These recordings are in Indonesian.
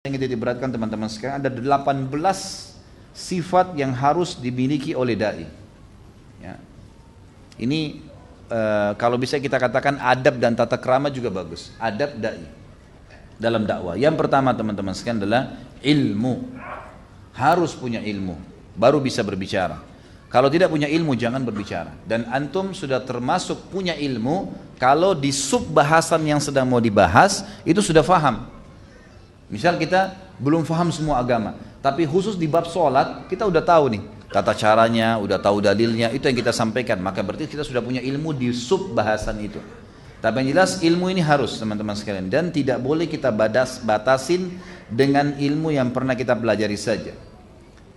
Yang titik beratkan teman-teman sekarang ada 18 sifat yang harus dimiliki oleh dai. Ya. Ini kalau bisa kita katakan adab dan tata krama juga bagus. Adab dai dalam dakwah. Yang pertama teman-teman sekalian adalah ilmu. Harus punya ilmu, baru bisa berbicara. Kalau tidak punya ilmu jangan berbicara. Dan antum sudah termasuk punya ilmu kalau di sub bahasan yang sedang mau dibahas itu sudah faham. Misal kita belum faham semua agama, tapi khusus di bab sholat kita udah tahu nih tata caranya, udah tahu dalilnya, itu yang kita sampaikan. Maka berarti kita sudah punya ilmu di sub bahasan itu. Tapi yang jelas ilmu ini harus teman-teman sekalian, dan tidak boleh kita batasin dengan ilmu yang pernah kita pelajari saja.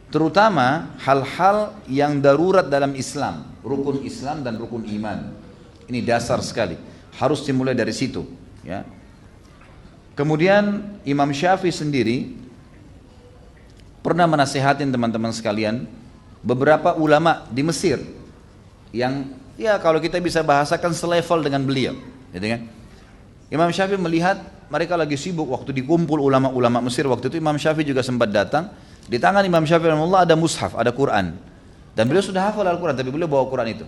Terutama hal-hal yang darurat dalam Islam, rukun Islam dan rukun iman. Ini dasar sekali, harus dimulai dari situ, ya. Kemudian Imam Syafi'i sendiri pernah menasihatin teman-teman sekalian beberapa ulama di Mesir yang ya kalau kita bisa bahasakan selevel dengan beliau, gitu kan. Imam Syafi'i melihat mereka lagi sibuk waktu dikumpul ulama-ulama Mesir waktu itu. Imam Syafi'i juga sempat datang. Di tangan Imam Syafi'i rahimahullah ada mushaf, ada Quran. Dan beliau sudah hafal Al-Quran, tapi beliau bawa Quran itu.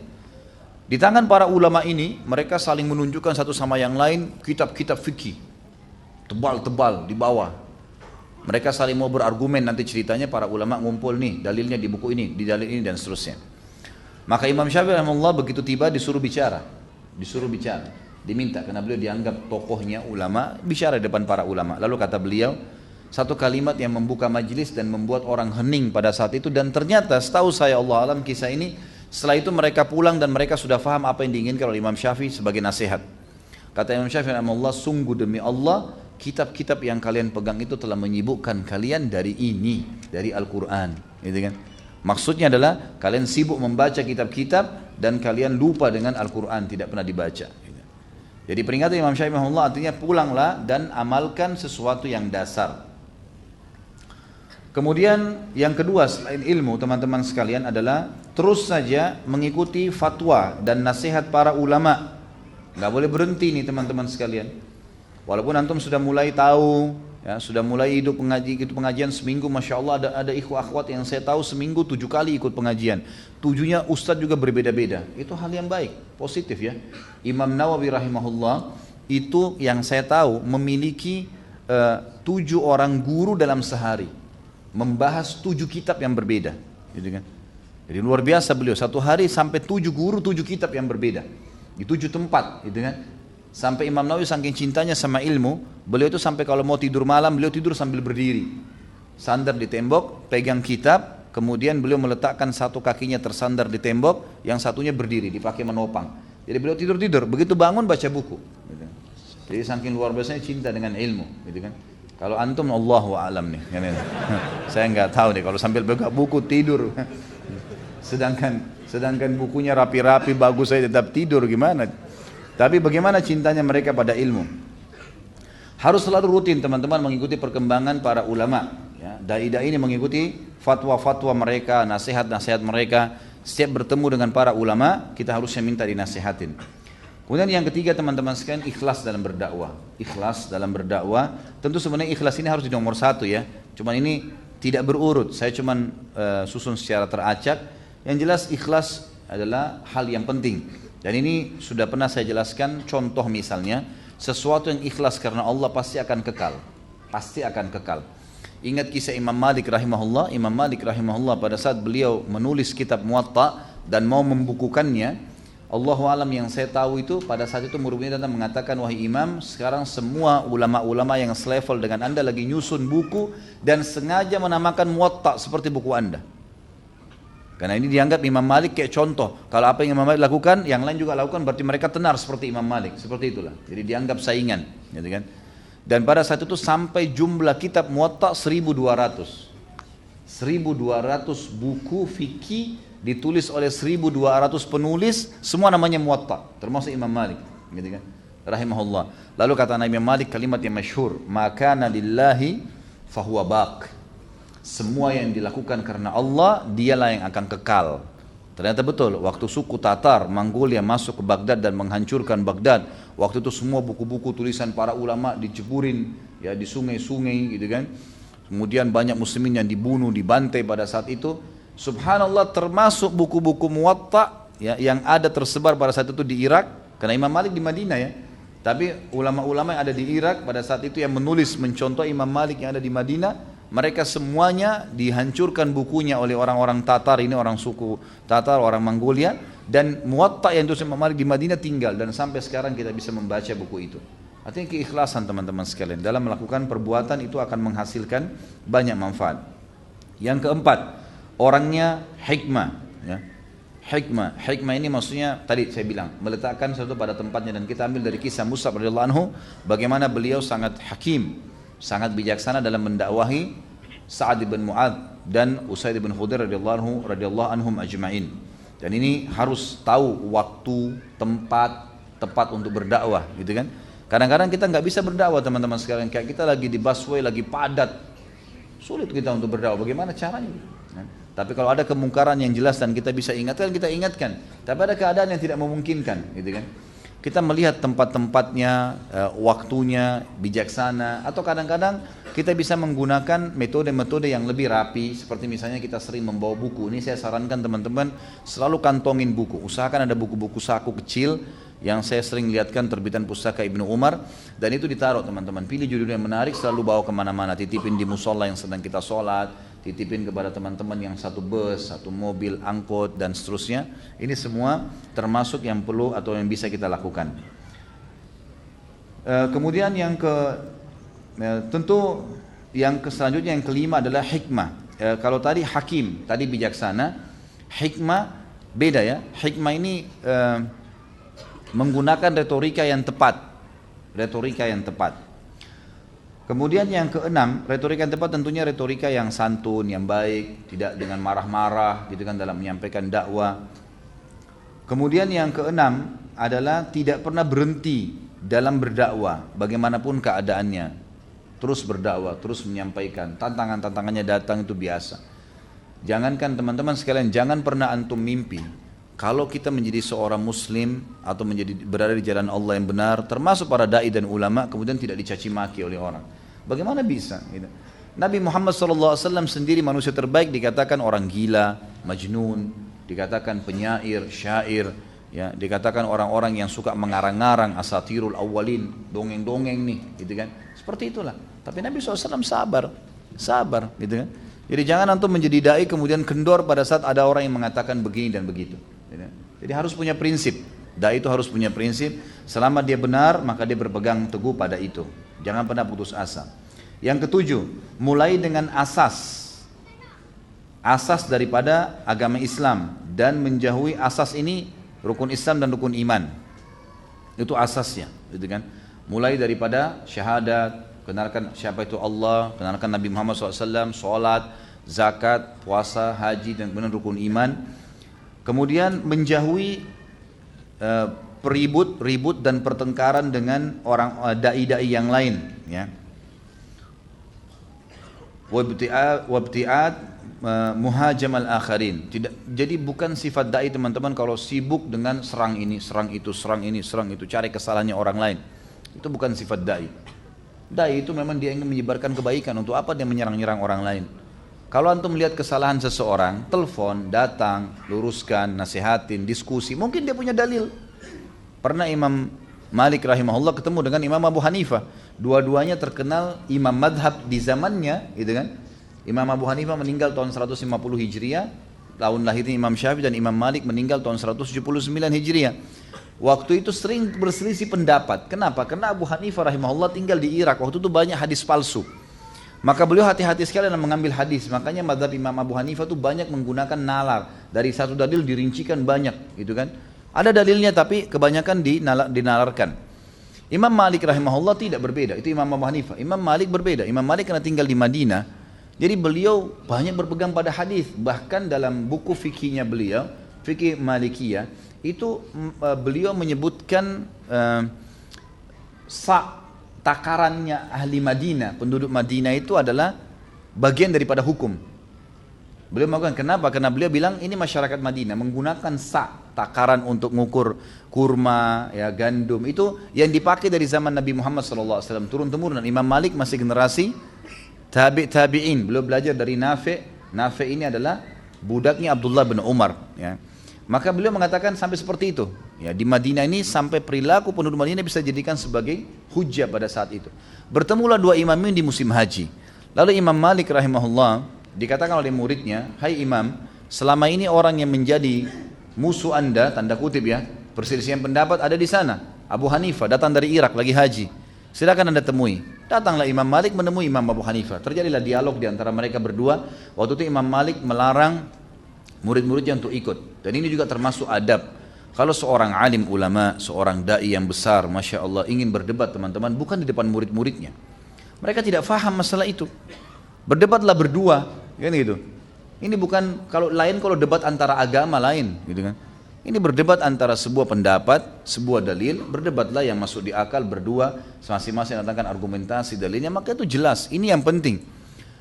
Di tangan para ulama ini mereka saling menunjukkan satu sama yang lain kitab-kitab fikih tebal-tebal di bawah. Mereka saling mau berargumen, nanti ceritanya para ulama ngumpul nih, dalilnya di buku ini, di dalil ini dan seterusnya. Maka Imam Syafi'i rahimahullah begitu tiba disuruh bicara, diminta karena beliau dianggap tokohnya ulama, bicara di depan para ulama. Lalu kata beliau satu kalimat yang membuka majelis dan membuat orang hening pada saat itu, dan ternyata setahu saya Allah alam kisah ini setelah itu mereka pulang dan mereka sudah faham apa yang diinginkan oleh Imam Syafi'i sebagai nasihat. Kata Imam Syafi'i rahimahullah, sungguh demi Allah kitab-kitab yang kalian pegang itu telah menyibukkan kalian dari ini, dari Al-Quran, gitu kan. Maksudnya adalah kalian sibuk membaca kitab-kitab dan kalian lupa dengan Al-Quran, tidak pernah dibaca, gitu. Jadi peringatan Imam Syafi'i rahimahullah artinya pulanglah dan amalkan sesuatu yang dasar. Kemudian yang kedua selain ilmu teman-teman sekalian adalah terus saja mengikuti fatwa dan nasihat para ulama. Nggak boleh berhenti nih teman-teman sekalian. Walaupun antum sudah mulai tahu, ya, sudah mulai ikut pengajian seminggu, masya Allah ada ikhwah akhwat yang saya tahu seminggu 7 kali ikut pengajian. 7-nya ustadz juga berbeda-beda. Itu hal yang baik, positif ya. Imam Nawawi rahimahullah itu yang saya tahu memiliki 7 orang guru dalam sehari, membahas 7 kitab yang berbeda, gitu kan. Jadi luar biasa beliau, satu hari sampai 7 guru 7 kitab yang berbeda di 7 tempat, gitu kan. Sampai Imam Nawawi saking cintanya sama ilmu, beliau itu sampai kalau mau tidur malam, beliau tidur sambil berdiri. Sandar di tembok, pegang kitab, kemudian beliau meletakkan satu kakinya tersandar di tembok, yang satunya berdiri, dipakai menopang. Jadi beliau tidur-tidur, begitu bangun baca buku. Gitu. Jadi saking luar biasanya cinta dengan ilmu, gitu kan. Kalau antum Allahu a'lam nih, saya nggak tahu nih kalau sambil pegang buku tidur. Sedangkan bukunya rapi-rapi, bagus saya tetap tidur gimana? Tapi bagaimana cintanya mereka pada ilmu. Harus selalu rutin teman-teman mengikuti perkembangan para ulama, ya. Dai-dai ini mengikuti fatwa-fatwa mereka, nasihat-nasihat mereka. Setiap bertemu dengan para ulama kita harusnya minta dinasihatin. Kemudian yang ketiga teman-teman sekalian, ikhlas dalam berdakwah. Ikhlas dalam berdakwah, tentu sebenarnya ikhlas ini harus di nomor 1 ya. Cuman ini tidak berurut, saya cuman susun secara teracak. Yang jelas ikhlas adalah hal yang penting. Dan ini sudah pernah saya jelaskan, contoh misalnya, sesuatu yang ikhlas karena Allah pasti akan kekal. Pasti akan kekal. Ingat kisah Imam Malik rahimahullah. Imam Malik rahimahullah pada saat beliau menulis kitab Muwatta dan mau membukukannya, Allahu alam yang saya tahu itu pada saat itu murid-muridnya datang mengatakan, wahai Imam, sekarang semua ulama-ulama yang selevel dengan anda lagi nyusun buku dan sengaja menamakan Muwatta seperti buku anda. Karena ini dianggap Imam Malik kayak contoh. Kalau apa yang Imam Malik lakukan, yang lain juga lakukan, berarti mereka tenar seperti Imam Malik. Seperti itulah. Jadi dianggap saingan, gitu kan. Dan pada saat itu sampai jumlah kitab Muwatta 1200. 1200 buku fikih ditulis oleh 1200 penulis, semua namanya Muwatta, termasuk Imam Malik, gitu kan. Rahimahullah. Lalu kata Imam Malik kalimat yang masyhur, "Maka lillahi fahuwa baq." Semua yang dilakukan karena Allah, dialah yang akan kekal. Ternyata betul, waktu suku Tatar, Mongolia masuk ke Baghdad dan menghancurkan Baghdad, waktu itu semua buku-buku tulisan para ulama diceburin ya di sungai-sungai gitu kan. Kemudian banyak muslimin yang dibunuh, dibantai pada saat itu. Subhanallah, termasuk buku-buku Muwatta ya, yang ada tersebar pada saat itu di Irak, karena Imam Malik di Madinah ya. Tapi ulama-ulama yang ada di Irak pada saat itu yang menulis mencontoh Imam Malik yang ada di Madinah, mereka semuanya dihancurkan bukunya oleh orang-orang Tatar, ini orang suku Tatar, orang Mongolia, dan Muwatta yang ditulis Imam Malik di Madinah tinggal, dan sampai sekarang kita bisa membaca buku itu. Artinya keikhlasan teman-teman sekalian dalam melakukan perbuatan itu akan menghasilkan banyak manfaat. Yang keempat, orangnya hikmah ya. Hikmah ini maksudnya tadi saya bilang meletakkan sesuatu pada tempatnya, dan kita ambil dari kisah Mus'ab radhiyallahu anhu bagaimana beliau sangat hakim, sangat bijaksana dalam mendakwahi Sa'ad bin Mu'adz dan Usaid bin Khudair radhiyallahu anhum ajma'in. Dan ini harus tahu waktu, tempat tepat untuk berdakwah gitu kan. Kadang-kadang kita nggak bisa berdakwah teman-teman sekalian, kayak kita lagi di busway lagi padat, sulit kita untuk berdakwah. Bagaimana caranya? Nah, tapi kalau ada kemungkaran yang jelas dan kita bisa ingatkan, kita ingatkan. Tapi ada keadaan yang tidak memungkinkan, gitu kan? Kita melihat tempat-tempatnya, waktunya, bijaksana, atau kadang-kadang kita bisa menggunakan metode-metode yang lebih rapi, seperti misalnya kita sering membawa buku. Ini saya sarankan teman-teman selalu kantongin buku. Usahakan ada buku-buku saku kecil yang saya sering lihatkan terbitan pustaka Ibnu Umar, dan itu ditaruh teman-teman. Pilih judul yang menarik, selalu bawa kemana-mana. Titipin di musola yang sedang kita sholat, titipin kepada teman-teman yang satu bus, satu mobil, angkot, dan seterusnya. Ini semua termasuk yang perlu atau yang bisa kita lakukan. Kemudian yang tentu yang selanjutnya yang kelima adalah hikmah. Kalau tadi hakim, tadi bijaksana, hikmah beda ya. Hikmah ini menggunakan retorika yang tepat. Kemudian yang keenam, retorika yang tepat tentunya retorika yang santun, yang baik, tidak dengan marah-marah gitu kan dalam menyampaikan dakwah. Kemudian yang keenam adalah tidak pernah berhenti dalam berdakwah bagaimanapun keadaannya. Terus berdakwah, terus menyampaikan. Tantangannya datang itu biasa. Jangankan teman-teman sekalian, jangan pernah antum mimpi kalau kita menjadi seorang muslim atau berada di jalan Allah yang benar, termasuk para dai dan ulama, kemudian tidak dicaci maki oleh orang. Bagaimana bisa? Gitu. Nabi Muhammad SAW sendiri manusia terbaik dikatakan orang gila, majnun, dikatakan penyair, syair, ya, dikatakan orang-orang yang suka mengarang-arang asatirul awwalin, dongeng-dongeng nih, gitu kan? Seperti itulah. Tapi Nabi SAW sabar, gitu kan? Jadi jangan antum menjadi dai kemudian kendor pada saat ada orang yang mengatakan begini dan begitu. Jadi harus punya prinsip. Dai itu harus punya prinsip. Selama dia benar maka dia berpegang teguh pada itu. Jangan pernah putus asa. Yang ketujuh, mulai dengan asas daripada agama Islam dan menjauhi asas ini, rukun Islam dan rukun iman. Itu asasnya, gitu kan? Mulai daripada syahadat, kenalkan siapa itu Allah, kenalkan Nabi Muhammad SAW, sholat, zakat, puasa, haji, dan kemudian rukun iman. Kemudian menjauhi ribut dan pertengkaran dengan orang dai-dai yang lain, ya. Wabti'at muhajamal akharin. Jadi bukan sifat dai teman-teman kalau sibuk dengan serang ini, serang itu, cari kesalahannya orang lain. Itu bukan sifat dai. Dai itu memang dia ingin menyebarkan kebaikan. Untuk apa dia menyerang-nyerang orang lain? Kalau antum melihat kesalahan seseorang, telepon, datang, luruskan, nasihatin, diskusi. Mungkin dia punya dalil. Pernah Imam Malik rahimahullah ketemu dengan Imam Abu Hanifah. Dua-duanya terkenal imam madhab di zamannya, gitu kan? Imam Abu Hanifah meninggal tahun 150 Hijriah, tahun lahirnya Imam Syafi'i, dan Imam Malik meninggal tahun 179 Hijriah. Waktu itu sering berselisih pendapat. Kenapa? Karena Abu Hanifah rahimahullah tinggal di Irak. Waktu itu banyak hadis palsu. Maka beliau hati-hati sekali dalam mengambil hadis. Makanya mazhab Imam Abu Hanifah itu banyak menggunakan nalar. Dari satu dalil dirincikan banyak, gitu kan? Ada dalilnya tapi kebanyakan dinalarkan. Imam Malik rahimahullah tidak berbeda. Itu Imam Abu Hanifah. Imam Malik berbeda. Imam Malik karena tinggal di Madinah, jadi beliau banyak berpegang pada hadis. Bahkan dalam buku fikihnya beliau, fikih Malikiyah, itu beliau menyebutkan takarannya ahli Madinah, penduduk Madinah itu adalah bagian daripada hukum. Beliau melakukan, kenapa? Karena beliau bilang ini masyarakat Madinah menggunakan takaran untuk mengukur kurma, ya, gandum. Itu yang dipakai dari zaman Nabi Muhammad SAW turun-temurun. Imam Malik masih generasi tabi'in. Beliau belajar dari Nafi'. Nafi' ini adalah budaknya Abdullah bin Umar. Ya. Maka beliau mengatakan sampai seperti itu. Ya, di Madinah ini sampai perilaku penduduk Madinah bisa dijadikan sebagai hujjah pada saat itu. Bertemulah dua imam ini di musim haji. Lalu Imam Malik rahimahullah dikatakan oleh muridnya, hai imam, selama ini orang yang menjadi musuh anda, tanda kutip ya, perselisihan pendapat ada di sana. Abu Hanifah datang dari Irak lagi haji, silakan anda temui. Datanglah Imam Malik menemui Imam Abu Hanifah. Terjadilah dialog di antara mereka berdua. Waktu itu Imam Malik melarang murid-muridnya untuk ikut. Dan ini juga termasuk adab. Kalau seorang alim ulama, seorang da'i yang besar, Masya Allah, ingin berdebat teman-teman, bukan di depan murid-muridnya. Mereka tidak faham masalah itu. Berdebatlah berdua, kan gitu. Ini bukan kalau debat antara agama lain, gitu kan. Ini berdebat antara sebuah pendapat, sebuah dalil, berdebatlah yang masuk di akal berdua, masing-masing datangkan argumentasi dalilnya, maka itu jelas. Ini yang penting.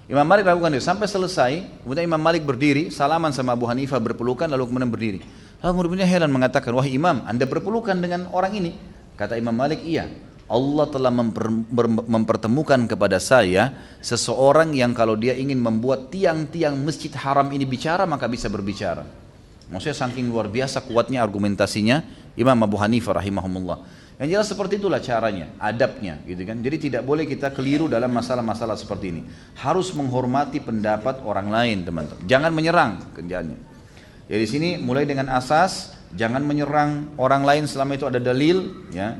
Imam Malik lakukan itu sampai selesai. Kemudian Imam Malik berdiri, salaman sama Abu Hanifah, berpelukan, lalu kemudian berdiri. Lalu murid-muridnya heran mengatakan, wahai Imam, anda berpelukan dengan orang ini? Kata Imam Malik, iya. Allah telah mempertemukan kepada saya seseorang yang kalau dia ingin membuat tiang-tiang masjid haram ini bicara, maka bisa berbicara. Maksudnya saking luar biasa kuatnya argumentasinya Imam Abu Hanifah rahimahumullah. Yang jelas seperti itulah caranya, adabnya, gitu kan. Jadi tidak boleh kita keliru dalam masalah-masalah seperti ini. Harus menghormati pendapat orang lain, teman-teman. Jangan menyerang kerjaannya. Jadi sini mulai dengan asas, jangan menyerang orang lain selama itu ada dalil, ya.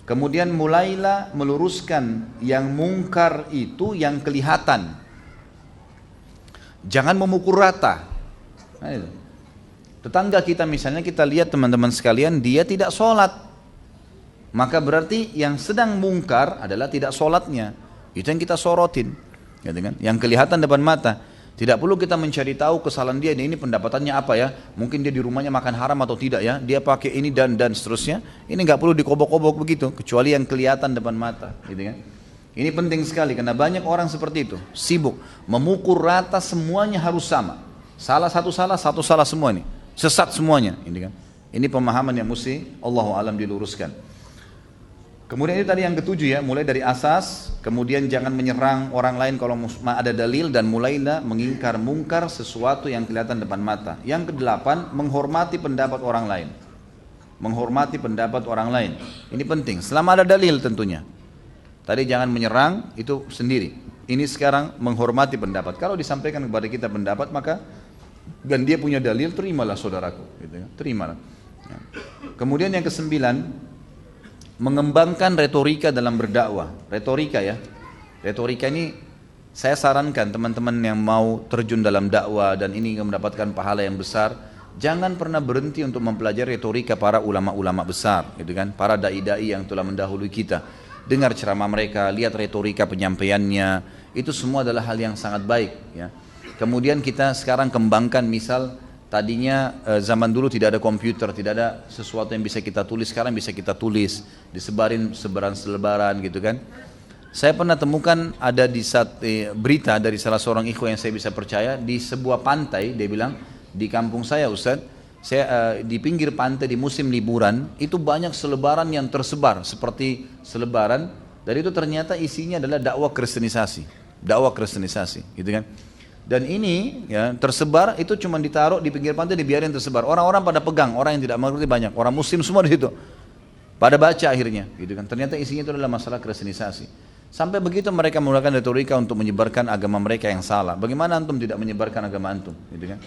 Kemudian mulailah meluruskan yang mungkar itu yang kelihatan. Jangan memukul rata. Nah, itu. Tetangga kita misalnya kita lihat teman-teman sekalian dia tidak sholat. Maka berarti yang sedang mungkar adalah tidak sholatnya. Itu yang kita sorotin. Gitu kan? Yang kelihatan depan mata. Tidak perlu kita mencari tahu kesalahan dia, ini pendapatannya apa ya, mungkin dia di rumahnya makan haram atau tidak ya, dia pakai ini dan seterusnya. Ini nggak perlu dikobok-kobok begitu, kecuali yang kelihatan depan mata, gitu kan. Ini penting sekali karena banyak orang seperti itu, sibuk memukul rata semuanya harus sama. Satu salah semua ini, sesat semuanya, ini kan. Ini pemahaman yang mesti Allahu a'lam diluruskan. Kemudian ini tadi yang ketujuh ya, mulai dari asas, kemudian jangan menyerang orang lain kalau ada dalil dan mulailah mengingkar mungkar sesuatu yang kelihatan depan mata. Yang kedelapan, menghormati pendapat orang lain. Menghormati pendapat orang lain. Ini penting, selama ada dalil tentunya. Tadi jangan menyerang, itu sendiri. Ini sekarang menghormati pendapat. Kalau disampaikan kepada kita pendapat, maka dan dia punya dalil, terimalah saudaraku. Gitu ya. Terimalah. Ya. Kemudian yang kesembilan, mengembangkan retorika dalam berdakwah. Retorika ya. Retorika ini saya sarankan teman-teman yang mau terjun dalam dakwah dan ini mendapatkan pahala yang besar, jangan pernah berhenti untuk mempelajari retorika para ulama-ulama besar, gitu kan? Para dai-dai yang telah mendahului kita. Dengar ceramah mereka, lihat retorika penyampaiannya, itu semua adalah hal yang sangat baik ya. Kemudian kita sekarang kembangkan, misal tadinya zaman dulu tidak ada komputer, tidak ada sesuatu yang bisa kita tulis, sekarang bisa kita tulis, disebarin selebaran gitu kan. Saya pernah temukan ada di berita dari salah seorang ikhwan yang saya bisa percaya, di sebuah pantai, dia bilang, di kampung saya Ustaz, saya di pinggir pantai di musim liburan, itu banyak selebaran yang tersebar, seperti selebaran, dan itu ternyata isinya adalah dakwah kristenisasi, gitu kan. Dan ini ya tersebar, itu cuma ditaruh di pinggir pantai, dibiarin tersebar. Orang-orang pada pegang, orang yang tidak mengerti banyak, orang muslim semua di situ. Pada baca akhirnya, gitu kan. Ternyata isinya itu adalah masalah kristenisasi. Sampai begitu mereka menggunakan retorika untuk menyebarkan agama mereka yang salah. Bagaimana antum tidak menyebarkan agama antum, gitu kan?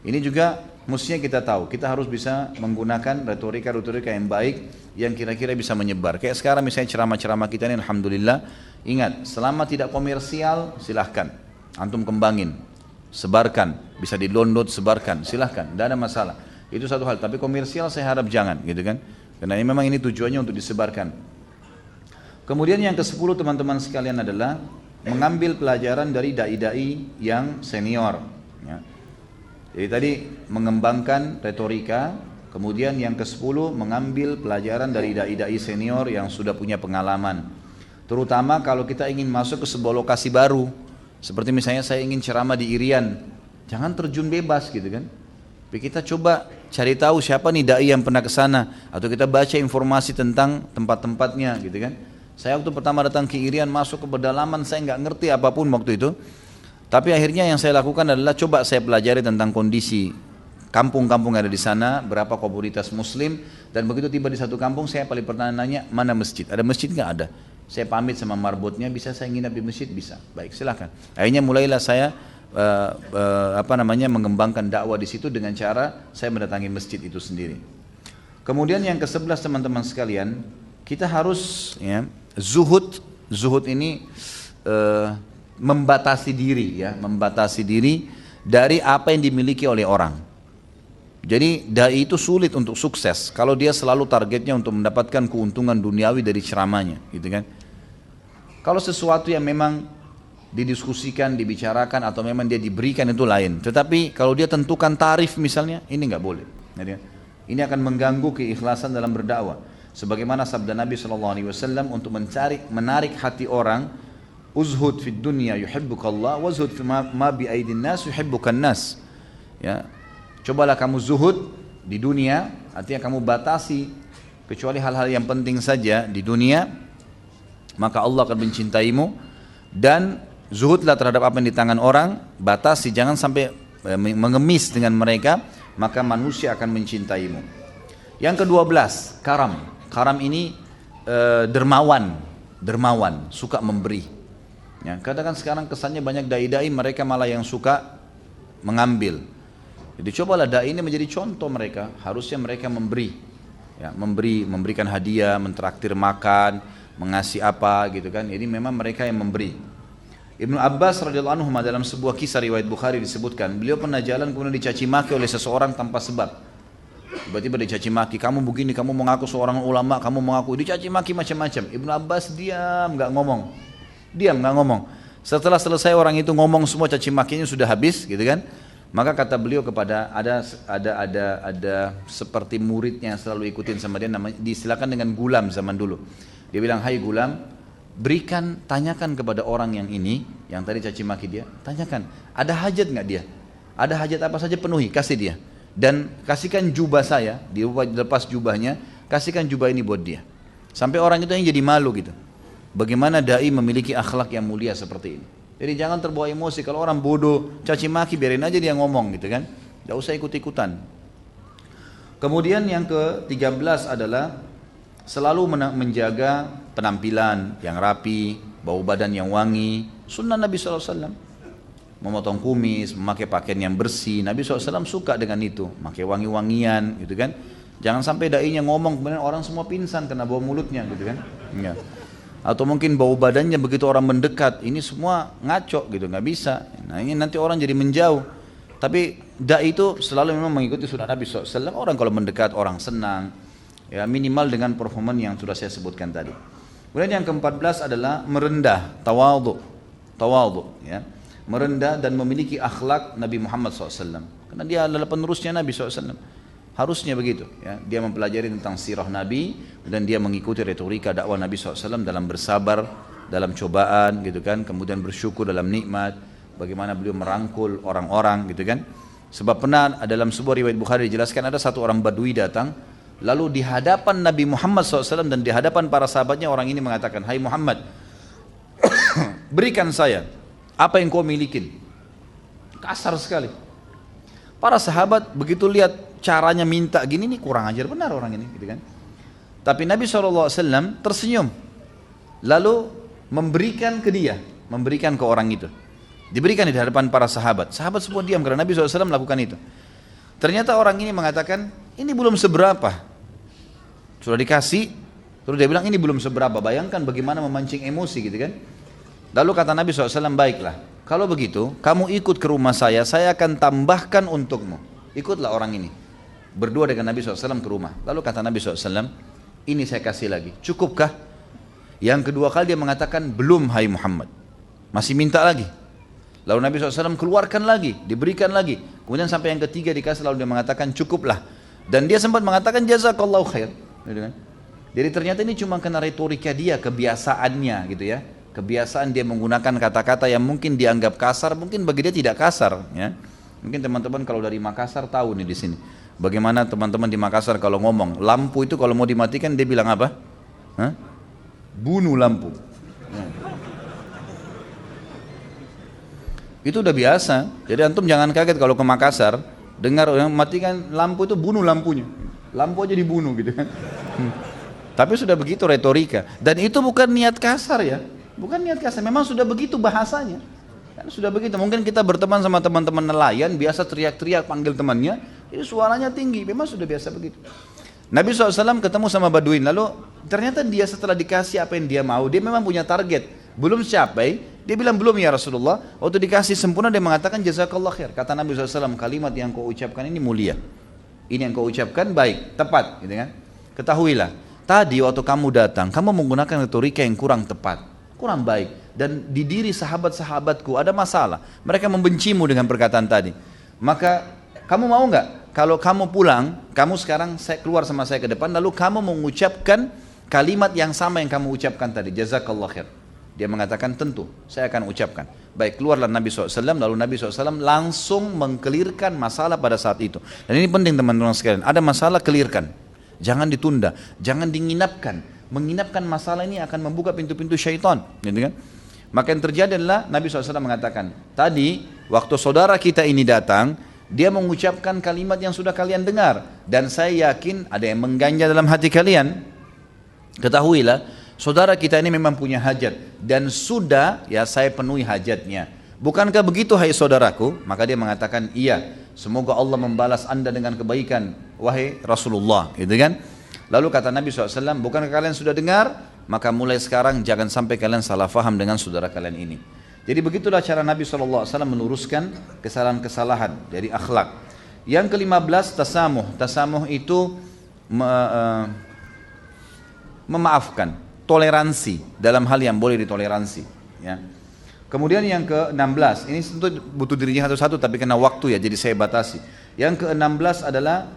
Ini juga mestinya kita tahu, kita harus bisa menggunakan retorika-retorika yang baik yang kira-kira bisa menyebar. Kayak sekarang misalnya ceramah-ceramah kita ini, alhamdulillah, ingat, selama tidak komersial silahkan. Antum kembangin, sebarkan, bisa di-download, sebarkan, silahkan, tidak ada masalah. Itu satu hal, tapi komersial saya harap jangan, gitu kan? Karena ini memang ini tujuannya untuk disebarkan. Kemudian yang ke-10 teman-teman sekalian adalah mengambil pelajaran dari dai-dai yang senior. Ya. Jadi tadi mengembangkan retorika, kemudian yang ke-10 mengambil pelajaran dari dai-dai senior yang sudah punya pengalaman. Terutama kalau kita ingin masuk ke sebuah lokasi baru. Seperti misalnya saya ingin ceramah di Irian, Jangan terjun bebas gitu kan. Tapi kita coba cari tahu siapa nih dai yang pernah ke sana, atau kita baca informasi tentang tempat-tempatnya gitu kan. Saya waktu pertama datang ke Irian, masuk ke pedalaman, saya nggak ngerti apapun waktu itu. Tapi akhirnya yang saya lakukan adalah coba saya pelajari tentang kondisi kampung-kampung yang ada di sana, berapa komunitas muslim, dan begitu tiba di satu kampung saya paling pertama nanya, mana masjid? Ada masjid nggak? Ada. Saya pamit sama marbotnya, bisa saya nginap di masjid? Bisa. Baik, silakan. Akhirnya mulailah saya mengembangkan dakwah di situ dengan cara saya mendatangi masjid itu sendiri. Kemudian yang ke-11 teman-teman sekalian, kita harus ya, zuhud ini membatasi diri dari apa yang dimiliki oleh orang. Jadi dai itu sulit untuk sukses kalau dia selalu targetnya untuk mendapatkan keuntungan duniawi dari ceramahnya, gitu kan. Kalau sesuatu yang memang didiskusikan, dibicarakan, atau memang dia diberikan itu lain. Tetapi kalau dia tentukan tarif misalnya, ini nggak boleh. Ini akan mengganggu keikhlasan dalam berdakwah. Sebagaimana sabda Nabi SAW untuk menarik hati orang, uzhud fid dunya yuhibbukallah, wazhud fi ma bi aidin nas yuhibbukan nas. Ya. Cobalah kamu zuhud di dunia, artinya kamu batasi kecuali hal-hal yang penting saja di dunia, maka Allah akan mencintaimu. Dan zuhudlah terhadap apa yang di tangan orang, batasi, jangan sampai mengemis dengan mereka, maka manusia akan mencintaimu. Yang ke-12, karam. Karam ini dermawan, suka memberi. Ya, katakan sekarang kesannya banyak dai-dai mereka malah yang suka mengambil. Jadi cobalah dai ini menjadi contoh mereka, harusnya mereka memberi. Ya, memberikan hadiah, mentraktir makan, mengasih apa gitu kan. Jadi memang mereka yang memberi. Ibnu Abbas radhiyallahu anhu dalam sebuah kisah riwayat Bukhari disebutkan, beliau pernah jalan kemudian dicaci maki oleh seseorang tanpa sebab. Tiba-tiba dicaci maki, kamu begini, kamu mengaku seorang ulama, kamu mengaku, dicaci maki macam-macam. Ibnu Abbas diam, nggak ngomong. Setelah selesai orang itu ngomong semua caci makinya sudah habis, gitu kan? Maka kata beliau kepada ada seperti muridnya yang selalu ikutin sama dia, namanya disilakan dengan Gulam zaman dulu. Dia bilang, hai Gulam, tanyakan kepada orang yang ini, yang tadi caci maki dia, tanyakan, ada hajat nggak dia? Ada hajat apa saja penuhi, kasih dia. Dan kasihkan jubah saya, dilepas jubahnya, kasihkan jubah ini buat dia. Sampai orang itu yang jadi malu gitu. Bagaimana dai memiliki akhlak yang mulia seperti ini. Jadi jangan terbawa emosi, kalau orang bodoh, caci maki, biarin aja dia ngomong gitu kan. Tidak usah ikut-ikutan. Kemudian yang ke-13 adalah selalu menjaga penampilan yang rapi, bau badan yang wangi, sunnah Nabi SAW. Memotong kumis, memakai pakaian yang bersih, Nabi SAW suka dengan itu, memakai wangi-wangian gitu kan. Jangan sampai dai-nya ngomong, kemudian orang semua pingsan karena bau mulutnya gitu kan. Ya. Atau mungkin bau badannya begitu orang mendekat, ini semua ngaco gitu, nggak bisa. Nah ini nanti orang jadi menjauh. Tapi dai itu selalu memang mengikuti sunnah Nabi SAW. Orang kalau mendekat, orang senang. Ya, minimal dengan performan yang sudah saya sebutkan tadi. Kemudian yang ke-14 adalah merendah, tawadhu, ya. Merendah dan memiliki akhlak Nabi Muhammad SAW. Karena dia adalah penerusnya Nabi SAW. Harusnya begitu, ya. Dia mempelajari tentang sirah Nabi dan dia mengikuti retorika dakwah Nabi SAW dalam bersabar, dalam cobaan, gitu kan. Kemudian bersyukur dalam nikmat. Bagaimana beliau merangkul orang-orang, gitu kan. Sebab pernah dalam sebuah riwayat Bukhari dijelaskan ada satu orang Badui datang, lalu di hadapan Nabi Muhammad SAW dan di hadapan para sahabatnya orang ini mengatakan, hai Muhammad, berikan saya apa yang kau milikin. Kasar sekali. Para sahabat begitu lihat caranya minta gini, nih kurang ajar benar orang ini, gitu kan. Tapi Nabi SAW tersenyum, lalu memberikan ke dia, memberikan ke orang itu. Diberikan di hadapan para sahabat. Sahabat semua diam karena Nabi SAW melakukan itu. Ternyata orang ini mengatakan, ini belum seberapa. Sudah dikasih, terus dia bilang ini belum seberapa. Bayangkan bagaimana memancing emosi gitu kan. Lalu kata Nabi SAW, baiklah, kalau begitu kamu ikut ke rumah saya akan tambahkan untukmu. Ikutlah orang ini. Berdua dengan Nabi SAW ke rumah. Lalu kata Nabi SAW, ini saya kasih lagi, cukupkah? Yang kedua kali dia mengatakan, belum hai Muhammad. Masih minta lagi. Lalu Nabi SAW keluarkan lagi, diberikan lagi. Kemudian sampai yang ketiga dikasih, lalu dia mengatakan cukuplah. Dan dia sempat mengatakan jazakallahu khair. Jadi ternyata ini cuma karena retorika dia, kebiasaannya gitu ya. Kebiasaan dia menggunakan kata-kata yang mungkin dianggap kasar, mungkin bagi dia tidak kasar ya. Mungkin teman-teman kalau dari Makassar tahu nih di sini. Bagaimana teman-teman di Makassar kalau ngomong, lampu itu kalau mau dimatikan dia bilang apa? Hah? Bunuh lampu. Itu udah biasa. Jadi antum jangan kaget kalau ke Makassar dengar orang matikan lampu itu bunuh lampunya. Lampu aja dibunuh gitu kan. Tapi sudah begitu retorika. Dan itu bukan niat kasar ya. Bukan niat kasar, memang sudah begitu bahasanya. Kan sudah begitu, mungkin kita berteman sama teman-teman nelayan, biasa teriak-teriak panggil temannya, ini suaranya tinggi, memang sudah biasa begitu. Nabi SAW ketemu sama Baduin, lalu ternyata dia setelah dikasih apa yang dia mau, dia memang punya target, belum capai, dia bilang belum ya Rasulullah, waktu dikasih sempurna dia mengatakan jazakallah khair, kata Nabi SAW, kalimat yang kau ucapkan ini mulia, ini yang kau ucapkan baik, tepat, gitu kan? Ketahuilah, tadi waktu kamu datang, kamu menggunakan retorika yang kurang tepat, kurang baik. Dan di diri sahabat-sahabatku ada masalah. Mereka membencimu dengan perkataan tadi. Maka kamu mau nggak? Kalau kamu pulang, kamu sekarang saya keluar sama saya ke depan, lalu kamu mengucapkan kalimat yang sama yang kamu ucapkan tadi. Jazakallah khair. Dia mengatakan tentu, saya akan ucapkan. Baik, keluarlah Nabi SAW, lalu Nabi SAW langsung mengkelirkan masalah pada saat itu. Dan ini penting teman-teman sekalian. Ada masalah, kelirkan. Jangan ditunda, jangan diinapkan. Menginapkan masalah ini akan membuka pintu-pintu syaitan, gitu kan? Maka yang terjadi adalah Nabi SAW mengatakan, tadi waktu saudara kita ini datang, dia mengucapkan kalimat yang sudah kalian dengar. Dan saya yakin ada yang mengganja dalam hati kalian. Ketahuilah, saudara kita ini memang punya hajat. Dan sudah ya saya penuhi hajatnya. Bukankah begitu hai saudaraku? Maka dia mengatakan, iya. Semoga Allah membalas anda dengan kebaikan, wahai Rasulullah. Gitu kan? Lalu kata Nabi SAW, bukankah kalian sudah dengar? Maka mulai sekarang jangan sampai kalian salah faham dengan saudara kalian ini. Jadi begitulah cara Nabi SAW meluruskan kesalahan-kesalahan dari akhlak. Yang ke-15 tasamuh. Tasamuh itu memaafkan, toleransi dalam hal yang boleh ditoleransi. Ya. Kemudian yang ke-16, ini tentu butuh dirinya satu-satu tapi kena waktu ya, jadi saya batasi. Yang ke-16 adalah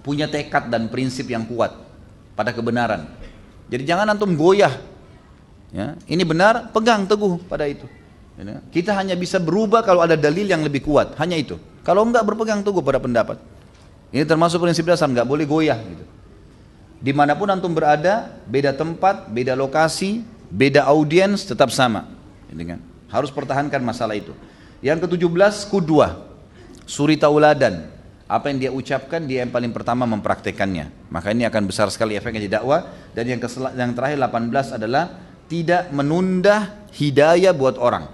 punya tekad dan prinsip yang kuat pada kebenaran. Jadi jangan antum goyah. Ya, ini benar, pegang teguh pada itu. Ya, kita hanya bisa berubah kalau ada dalil yang lebih kuat, hanya itu. Kalau enggak berpegang teguh pada pendapat. Ini termasuk prinsip dasar, enggak boleh goyah gitu. Dimanapun antum berada, beda tempat, beda lokasi, beda audiens, tetap sama. Ya, harus pertahankan masalah itu. Yang ke-17, qudwah, suri tauladan. Apa yang dia ucapkan, dia yang paling pertama mempraktekannya. Maka ini akan besar sekali efeknya di dakwah. Dan yang terakhir 18 adalah tidak menunda hidayah buat orang.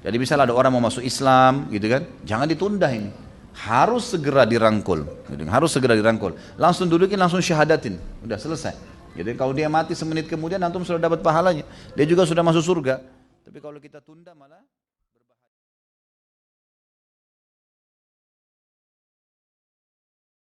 Jadi misalnya ada orang mau masuk Islam gitu kan, jangan ditunda ini. Harus segera dirangkul. Harus segera dirangkul. Langsung dudukin, langsung syahadatin. Udah selesai. Jadi kalau dia mati semenit kemudian antum sudah dapat pahalanya. Dia juga sudah masuk surga. Tapi kalau kita tunda malah